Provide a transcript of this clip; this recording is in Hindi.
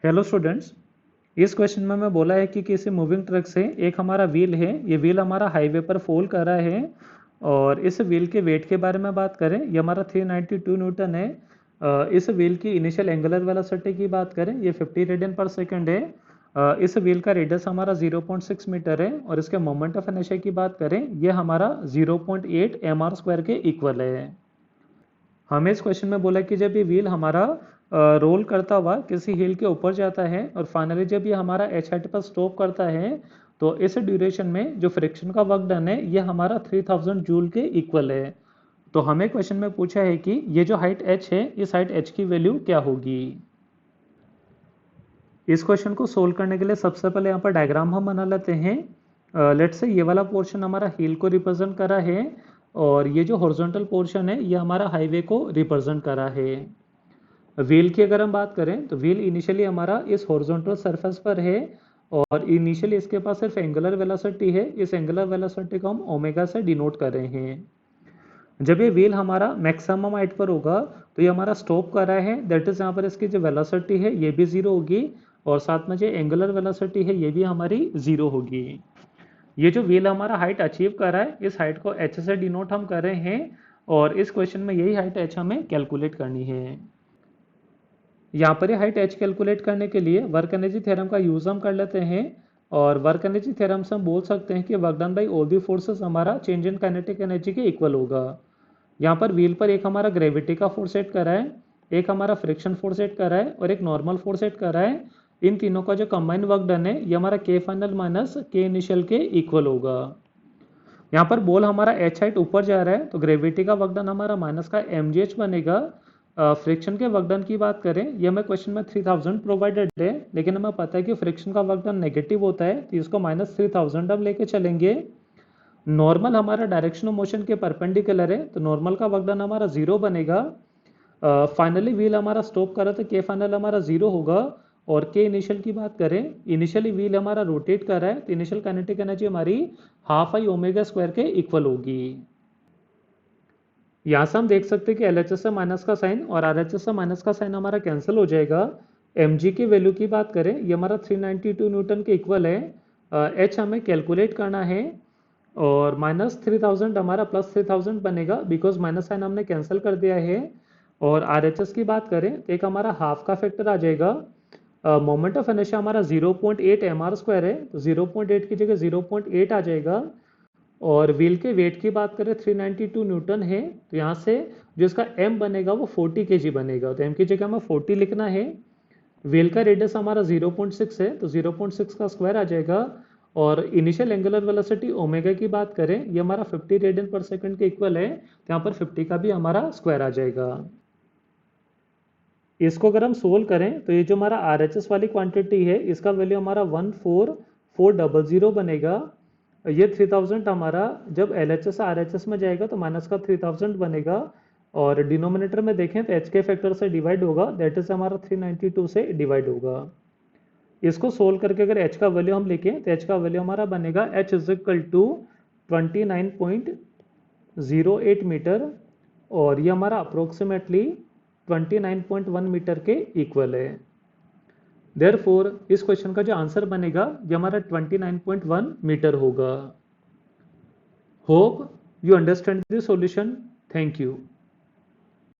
हेलो स्टूडेंट्स, इस क्वेश्चन में मैं बोला है कि किसी मूविंग ट्रक से एक हमारा व्हील है, ये व्हील हमारा हाईवे पर फोल्ड कर रहा है और इस व्हील के वेट के बारे में बात करें, ये हमारा 392 न्यूटन है। इस व्हील की इनिशियल एंगुलर वेलोसिटी की बात करें, ये 50 रेडियन पर सेकंड है। इस व्हील का रेडियस हमारा 0.6 मीटर है और इसके मोमेंट ऑफ इनर्शिया की बात करें, ये हमारा 0.8 mr² के इक्वल है। हमें इस क्वेश्चन में बोला कि जब ये व्हील हमारा रोल करता हुआ किसी हिल के ऊपर जाता है और फाइनली जब ये हमारा एच हाइट पर स्टॉप करता है, तो इस ड्यूरेशन में जो फ्रिक्शन का वर्क डन है ये हमारा 3000 जूल के इक्वल है। तो हमें क्वेश्चन में पूछा है कि ये जो हाइट h है, इस हाइट h की वैल्यू क्या होगी। इस क्वेश्चन को सोल्व करने के लिए सबसे पहले यहाँ पर डायग्राम हम बना लेते हैं। लेट्स से ये वाला पोर्शन हमारा हिल को रिप्रेजेंट करा है और ये जो हॉरिजॉन्टल पोर्शन है ये हमारा हाईवे को रिप्रेजेंट करा है। व्हील की अगर हम बात करें तो व्हील इनिशियली हमारा इस हॉरिजॉन्टल सरफेस पर है और इनिशियली इसके पास सिर्फ एंगुलर वेलोसिटी है। इस एंगुलर वेलोसिटी को हम ओमेगा से डिनोट कर रहे हैं। जब ये व्हील हमारा मैक्सिमम हाइट पर होगा तो ये हमारा स्टॉप कर रहा है, दैट इज यहाँ पर इसकी जो वेलोसिटी है ये भी जीरो होगी और साथ में जो एंगुलर वेलोसिटी है ये भी हमारी जीरो होगी। ये जो व्हील हमारा हाइट अचीव कर रहा है, इस हाइट को h से डिनोट हम कर रहे हैं और इस क्वेश्चन में यही हाइट h हमें कैलकुलेट करनी है। यहाँ पर हाइट h कैलकुलेट करने के लिए वर्क एनर्जी थ्योरम का यूज हम कर लेते हैं और वर्क एनर्जी थ्योरम से हम बोल सकते हैं कि work done by all the forces हमारा चेंज इन काइनेटिक एनर्जी के इक्वल होगा। यहाँ पर व्हील पर एक हमारा ग्रेविटी का फोर्स एट कर रहा है, एक हमारा फ्रिक्शन फोर्स एट कर रहा है और एक नॉर्मल फोर्स एट कर रहा है। इन तीनों का जो कंबाइंड वर्क डन है ये हमारा के फाइनल माइनस के इनिशियल के इक्वल होगा। यहाँ पर बॉल हमारा एच हाइट ऊपर जा रहा है तो ग्रेविटी का वर्क डन हमारा माइनस का mgh बनेगा। फ्रिक्शन के वर्क डन की बात करें, ये हमें क्वेश्चन में 3000 प्रोवाइडेड है, लेकिन हमें पता है कि फ्रिक्शन का वर्क डन नेगेटिव होता है तो इसको -3000 हम लेके चलेंगे। नॉर्मल हमारा डायरेक्शन ऑफ मोशन के परपेंडिकुलर है तो नॉर्मल का वर्क डन हमारा 0 बनेगा। फाइनली व्हील हमारा स्टॉप कर रहा है तो के फाइनल हमारा 0 होगा और के इनिशियल की बात करें, इनिशियली व्हील हमारा रोटेट कर रहा है तो इनिशियल काइनेटिक एनर्जी हमारी हाफ आई ओमेगा स्क्वायर के इक्वल होगी। यहाँ से हम देख सकते हैं कि LHS से माइनस का साइन और RHS से माइनस का साइन हमारा कैंसिल हो जाएगा। mg की वैल्यू की बात करें, ये हमारा 392 न्यूटन के इक्वल है। h हमें कैलकुलेट करना है और -3000 हमारा +3000 बनेगा बिकॉज माइनस साइन हमने कैंसिल कर दिया है। और RHS की बात करें तो एक हमारा हाफ का फैक्टर आ जाएगा। मोमेंट ऑफ इनर्शिया हमारा 0.8 mr² है तो 0.8 की जगह 0.8 आ जाएगा। और व्हील के वेट की बात करें 392 न्यूटन है तो यहाँ से जो इसका m बनेगा वो 40 kg बनेगा, तो m की जगह हमें 40 लिखना है। व्हील का रेडियस हमारा 0.6 है तो 0.6 का स्क्वायर आ जाएगा और इनिशियल एंगुलर वेलोसिटी ओमेगा की बात करें, ये हमारा 50 रेडियन पर सेकंड के इक्वल है तो यहाँ पर 50 का भी हमारा स्क्वायर आ जाएगा। इसको अगर हम सोल्व करें तो ये जो हमारा RHS वाली क्वांटिटी है इसका वैल्यू हमारा 14400 बनेगा। ये 3000 हमारा जब LHS से RHS में जाएगा तो माइनस का 3000 बनेगा और डिनोमिनेटर में देखें तो h के फैक्टर से डिवाइड होगा, दैट इज हमारा 392 से डिवाइड होगा। इसको सोल्व करके अगर h का वैल्यू हम लिखें तो h का वैल्यू हमारा बनेगा h is equal to 29.08 meter और ये हमारा अप्रोक्सीमेटली 29.1 मीटर के इक्वल है। देयरफॉर इस क्वेश्चन का जो आंसर बनेगा ये हमारा 29.1 मीटर होगा। Hope you understand the solution. Thank you.